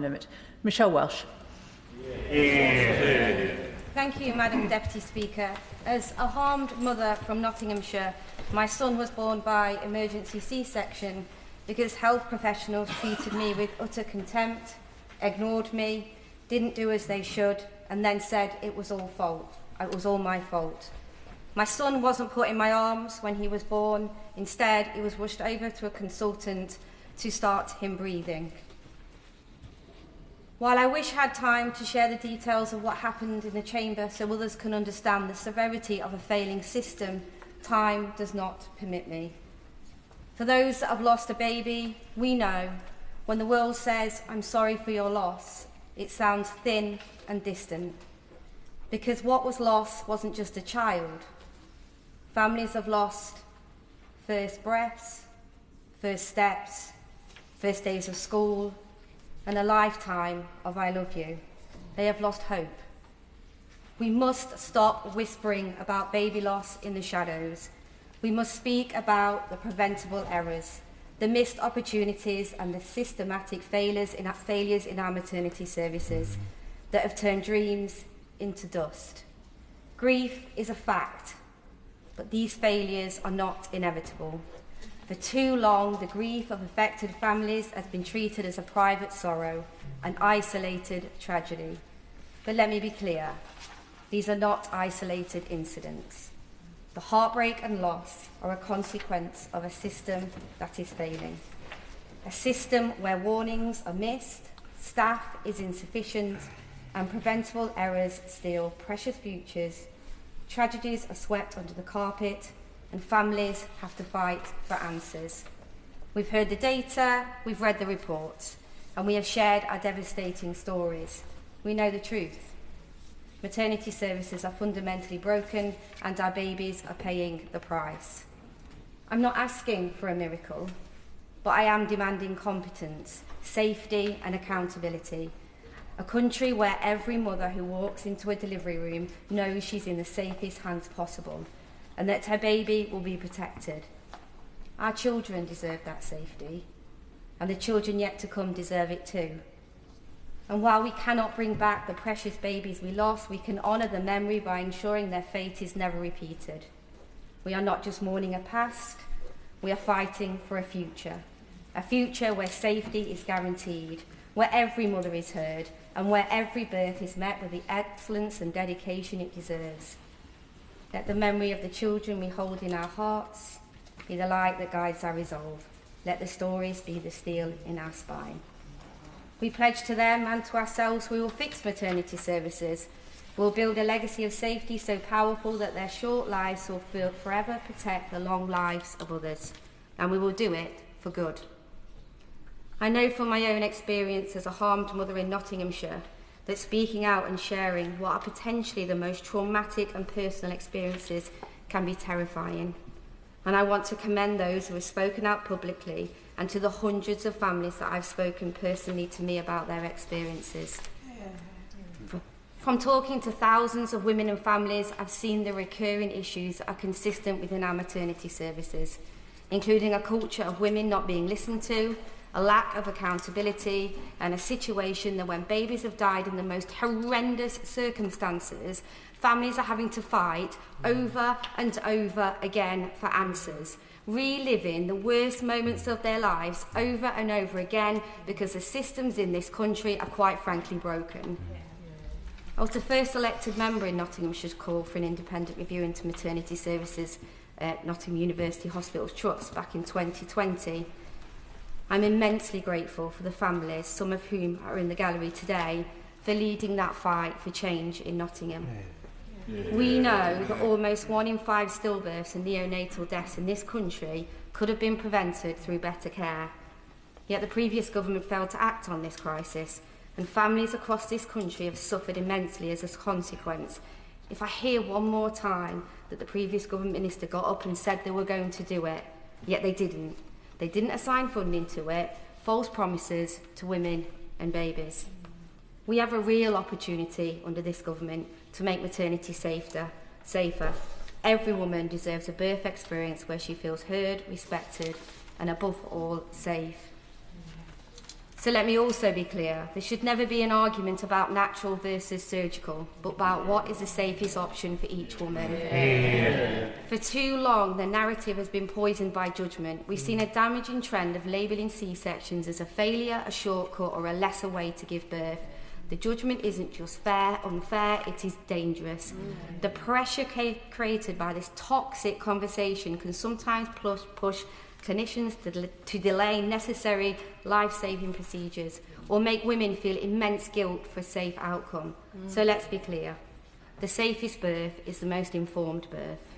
limit. Michelle Welsh. Thank you, Madam Deputy Speaker. As a harmed mother from Nottinghamshire, my son was born by emergency C-section because health professionals treated me with utter contempt, ignored me, didn't do as they should, and then said it was all my fault. My son wasn't put in my arms when he was born. Instead, he was rushed over to a consultant to start him breathing. While I wish I had time to share the details of what happened in the chamber so others can understand the severity of a failing system, time does not permit me. For those that have lost a baby, we know when the world says, "I'm sorry for your loss," it sounds thin and distant. Because what was lost wasn't just a child. Families have lost first breaths, first steps, first days of school, and a lifetime of "I love you." They have lost hope. We must stop whispering about baby loss in the shadows. We must speak about the preventable errors, the missed opportunities and the systematic failures in our maternity services that have turned dreams into dust. Grief is a fact, but these failures are not inevitable. For too long, the grief of affected families has been treated as a private sorrow, an isolated tragedy. But let me be clear, these are not isolated incidents. The heartbreak and loss are a consequence of a system that is failing. A system where warnings are missed, staff is insufficient, and preventable errors steal precious futures. Tragedies are swept under the carpet, and families have to fight for answers. We've heard the data, we've read the reports, and we have shared our devastating stories. We know the truth. Maternity services are fundamentally broken, and our babies are paying the price. I'm not asking for a miracle, but I am demanding competence, safety, and accountability. A country where every mother who walks into a delivery room knows she's in the safest hands possible, and that her baby will be protected. Our children deserve that safety, and the children yet to come deserve it too. And while we cannot bring back the precious babies we lost, we can honour the memory by ensuring their fate is never repeated. We are not just mourning a past, we are fighting for a future where safety is guaranteed, where every mother is heard, and where every birth is met with the excellence and dedication it deserves. Let the memory of the children we hold in our hearts be the light that guides our resolve. Let the stories be the steel in our spine. We pledge to them and to ourselves we will fix maternity services. We'll build a legacy of safety so powerful that their short lives will forever protect the long lives of others. And we will do it for good. I know from my own experience as a harmed mother in Nottinghamshire that speaking out and sharing what are potentially the most traumatic and personal experiences can be terrifying. And I want to commend those who have spoken out publicly and to the hundreds of families that I've spoken personally to me about their experiences. From talking to thousands of women and families, I've seen the recurring issues that are consistent within our maternity services, including a culture of women not being listened to, a lack of accountability, and a situation that when babies have died in the most horrendous circumstances, families are having to fight over and over again for answers, reliving the worst moments of their lives over and over again because the systems in this country are quite frankly broken. I was the first elected member in Nottinghamshire's call for an independent review into maternity services at Nottingham University Hospitals Trust back in 2020. I'm immensely grateful for the families, some of whom are in the gallery today, for leading that fight for change in Nottingham. We know that almost 1 in 5 stillbirths and neonatal deaths in this country could have been prevented through better care. Yet the previous government failed to act on this crisis, and families across this country have suffered immensely as a consequence. If I hear one more time that the previous government minister got up and said they were going to do it, yet they didn't. They didn't assign funding to it, false promises to women and babies. We have a real opportunity under this government to make maternity safer. Every woman deserves a birth experience where she feels heard, respected, and above all, safe. So let me also be clear, there should never be an argument about natural versus surgical, but about what is the safest option for each woman. Yeah. For too long, the narrative has been poisoned by judgment. We've seen a damaging trend of labelling C-sections as a failure, a shortcut, or a lesser way to give birth. The judgment isn't just unfair, it is dangerous. The pressure created by this toxic conversation can sometimes push clinicians to delay necessary life-saving procedures or make women feel immense guilt for a safe outcome. So let's be clear. The safest birth is the most informed birth.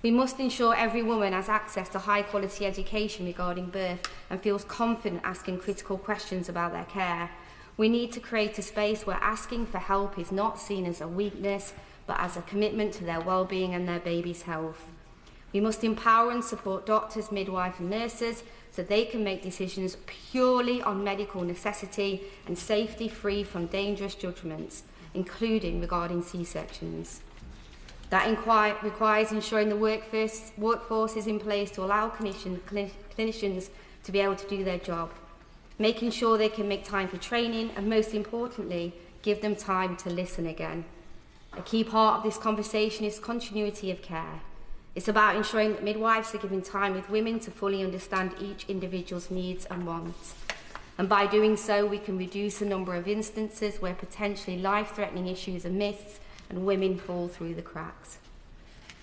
We must ensure every woman has access to high-quality education regarding birth and feels confident asking critical questions about their care. We need to create a space where asking for help is not seen as a weakness, but as a commitment to their well-being and their baby's health. We must empower and support doctors, midwives and nurses so they can make decisions purely on medical necessity and safety, free from dangerous judgments, including regarding C-sections. That requires ensuring the workforce is in place to allow clinicians to be able to do their job, making sure they can make time for training and, most importantly, give them time to listen again. A key part of this conversation is continuity of care. It's about ensuring that midwives are given time with women to fully understand each individual's needs and wants. And by doing so, we can reduce the number of instances where potentially life-threatening issues are missed and women fall through the cracks.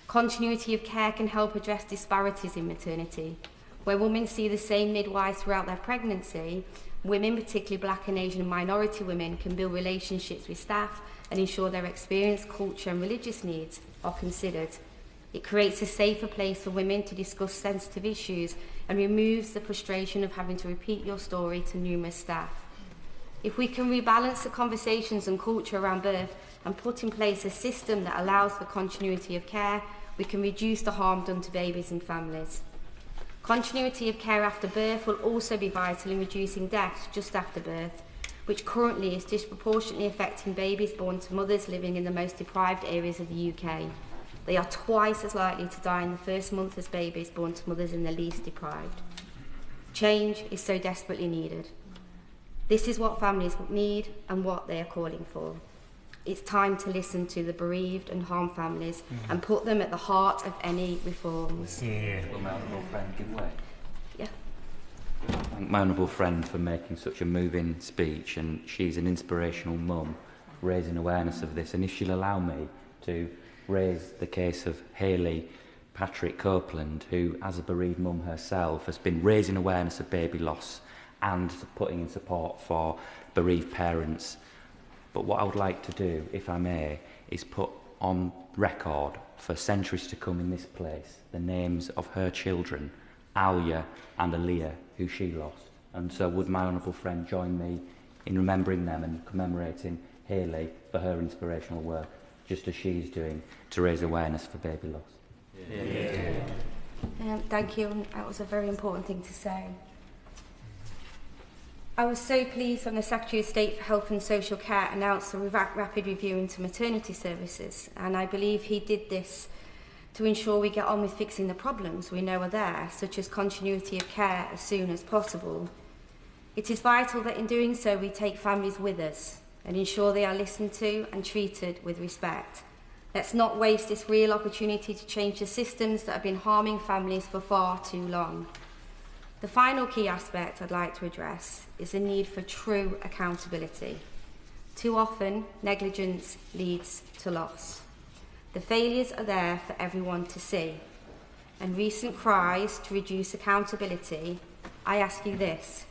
Continuity of care can help address disparities in maternity. Where women see the same midwives throughout their pregnancy, women, particularly Black and Asian and minority women, can build relationships with staff and ensure their experience, culture and religious needs are considered. It creates a safer place for women to discuss sensitive issues and removes the frustration of having to repeat your story to numerous staff. If we can rebalance the conversations and culture around birth and put in place a system that allows for continuity of care, we can reduce the harm done to babies and families. Continuity of care after birth will also be vital in reducing deaths just after birth, which currently is disproportionately affecting babies born to mothers living in the most deprived areas of the UK. They are twice as likely to die in the first month as babies born to mothers in the least deprived. Change is so desperately needed. This is what families need and what they are calling for. It's time to listen to the bereaved and harmed families and put them at the heart of any reforms. Yeah. Will my honourable friend give way? Yeah. Thank my honourable friend for making such a moving speech, and she's an inspirational mum raising awareness of this. And if she'll allow me to raise the case of Hayley Patrick Copeland, who, as a bereaved mum herself, has been raising awareness of baby loss and putting in support for bereaved parents. But what I would like to do, if I may, is put on record for centuries to come in this place the names of her children, Alia and Aaliyah, who she lost. And so would my honourable friend join me in remembering them and commemorating Hayley for her inspirational work, just as she's doing, to raise awareness for baby loss. Thank you, and that was a very important thing to say. I was so pleased when the Secretary of State for Health and Social Care announced a rapid review into maternity services, and I believe he did this to ensure we get on with fixing the problems we know are there, such as continuity of care as soon as possible. It is vital that in doing so we take families with us and ensure they are listened to and treated with respect. Let's not waste this real opportunity to change the systems that have been harming families for far too long. The final key aspect I'd like to address is the need for true accountability. Too often, negligence leads to loss. The failures are there for everyone to see. And recent cries to reduce accountability, I ask you this: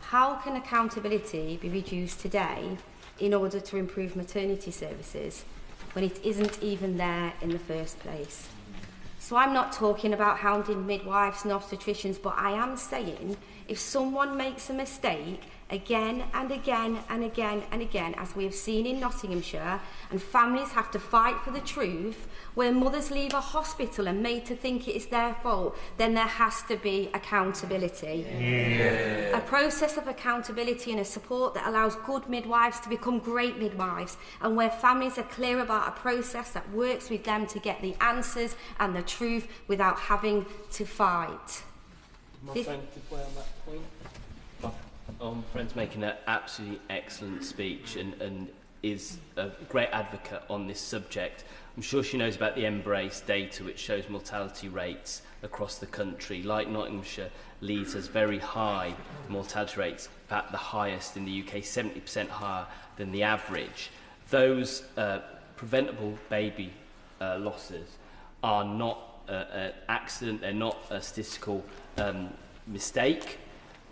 how can accountability be reduced today in order to improve maternity services when it isn't even there in the first place? So I'm not talking about hounding midwives and obstetricians, but I am saying if someone makes a mistake again and again and again and again, as we have seen in Nottinghamshire, and families have to fight for the truth, where mothers leave a hospital and made to think it is their fault, then there has to be accountability. Yeah. A process of accountability and a support that allows good midwives to become great midwives, and where families are clear about a process that works with them to get the answers and the truth without having to fight. My friend could weigh on that point. My friend's making an absolutely excellent speech and is a great advocate on this subject. I'm sure she knows about the Embrace data, which shows mortality rates across the country. Like Nottinghamshire, Leeds has very high mortality rates, in fact the highest in the UK, 70% higher than the average. Those preventable baby losses are not an accident, they're not a statistical mistake.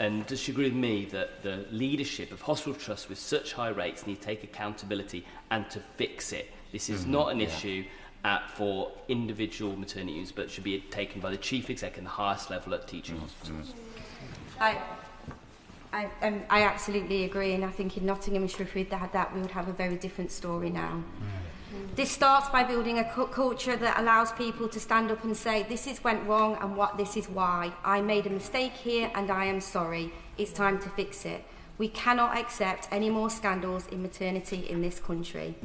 And does she agree with me that the leadership of hospital trusts with such high rates need to take accountability and to fix it? This is not an issue for individual maternity units, but should be taken by the chief exec and the highest level at teaching hospitals. I absolutely agree, and I think in Nottinghamshire, if we'd had that, we would have a very different story now. This starts by building a culture that allows people to stand up and say, this is went wrong and this is why. I made a mistake here and I am sorry. It's time to fix it. We cannot accept any more scandals in maternity in this country.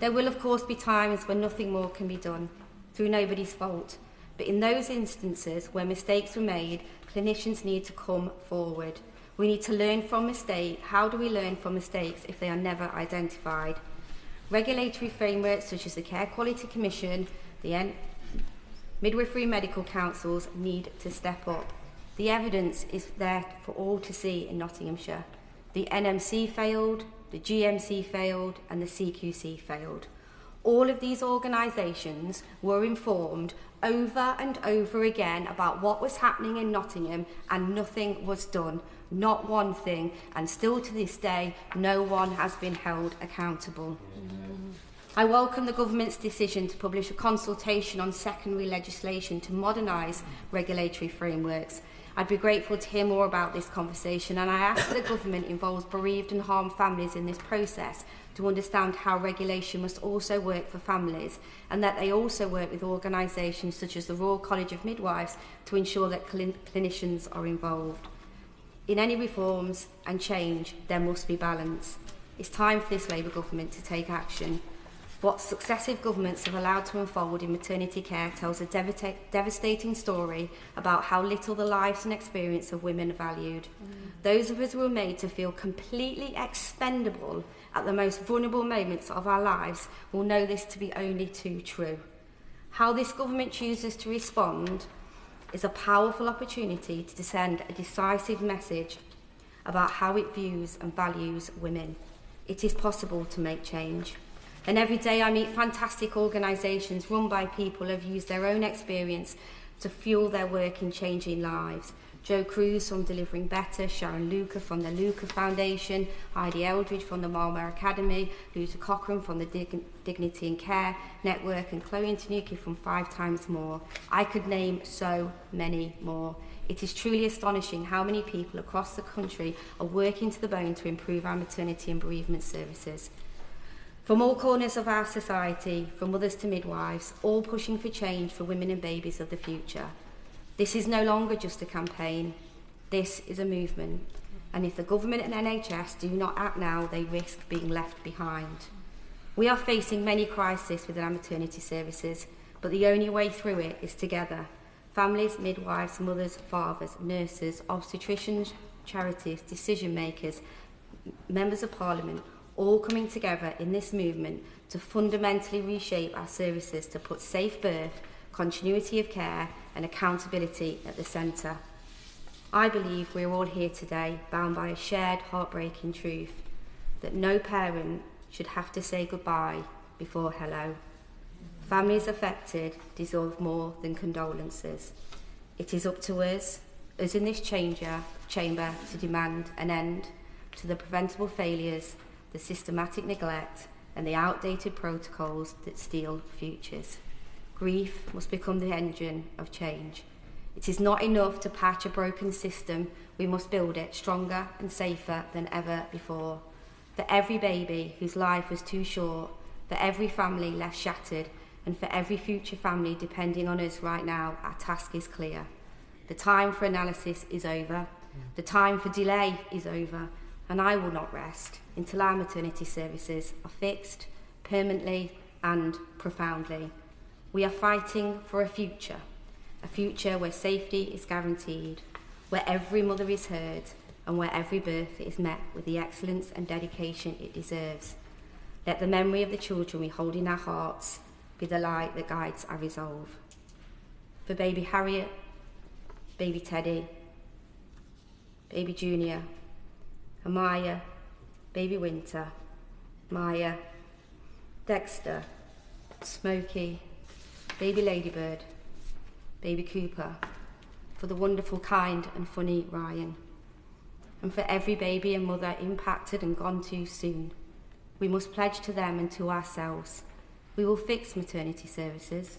There will, of course, be times when nothing more can be done, through nobody's fault. But in those instances where mistakes were made, clinicians need to come forward. We need to learn from mistakes. How do we learn from mistakes if they are never identified? Regulatory frameworks such as the Care Quality Commission, the midwifery medical councils need to step up. The evidence is there for all to see in Nottinghamshire. The NMC failed, the GMC failed, and the CQC failed. All of these organisations were informed over and over again about what was happening in Nottingham, and nothing was done. Not one thing, and still to this day, no one has been held accountable. I welcome the government's decision to publish a consultation on secondary legislation to modernise regulatory frameworks. I'd be grateful to hear more about this conversation, and I ask that the government involves bereaved and harmed families in this process to understand how regulation must also work for families, and that they also work with organisations such as the Royal College of Midwives to ensure that clinicians are involved. In any reforms and change, there must be balance. It's time for this Labour government to take action. What successive governments have allowed to unfold in maternity care tells a devastating story about how little the lives and experience of women are valued. Those of us who are made to feel completely expendable at the most vulnerable moments of our lives will know this to be only too true. How this government chooses to respond is a powerful opportunity to send a decisive message about how it views and values women. It is possible to make change. And every day I meet fantastic organisations run by people who have used their own experience to fuel their work in changing lives. Jo Cruz from Delivering Better, Sharon Luca from the Luca Foundation, Heidi Eldridge from the Marlmere Academy, Luther Cochrane from the Dignity and Care Network, and Chloe Tanuki from 5 Times More. I could name so many more. It is truly astonishing how many people across the country are working to the bone to improve our maternity and bereavement services. From all corners of our society, from mothers to midwives, all pushing for change for women and babies of the future. This is no longer just a campaign, this is a movement. And if the government and NHS do not act now, they risk being left behind. We are facing many crises within our maternity services, but the only way through it is together. Families, midwives, mothers, fathers, nurses, obstetricians, charities, decision makers, members of Parliament, all coming together in this movement to fundamentally reshape our services to put safe birth, continuity of care and accountability at the centre. I believe we're all here today bound by a shared heartbreaking truth that no parent should have to say goodbye before hello. Families affected deserve more than condolences. It is up to us in this chamber, to demand an end to the preventable failures, the systematic neglect and the outdated protocols that steal futures. Grief must become the engine of change. It is not enough to patch a broken system, we must build it stronger and safer than ever before. For every baby whose life was too short, for every family left shattered, and for every future family depending on us right now, our task is clear. The time for analysis is over. The time for delay is over. And I will not rest until our maternity services are fixed, permanently and profoundly. We are fighting for a future where safety is guaranteed, where every mother is heard, and where every birth is met with the excellence and dedication it deserves. Let the memory of the children we hold in our hearts be the light that guides our resolve. For baby Harriet, baby Teddy, baby Junior, Amaya, baby Winter, Maya, Dexter, Smokey, baby Ladybird, baby Cooper, for the wonderful, kind and funny Ryan, and for every baby and mother impacted and gone too soon, we must pledge to them and to ourselves, we will fix maternity services.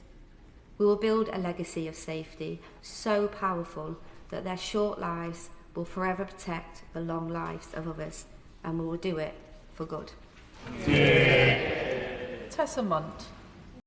We will build a legacy of safety so powerful that their short lives will forever protect the long lives of others, and we will do it for good. Tessa Munt.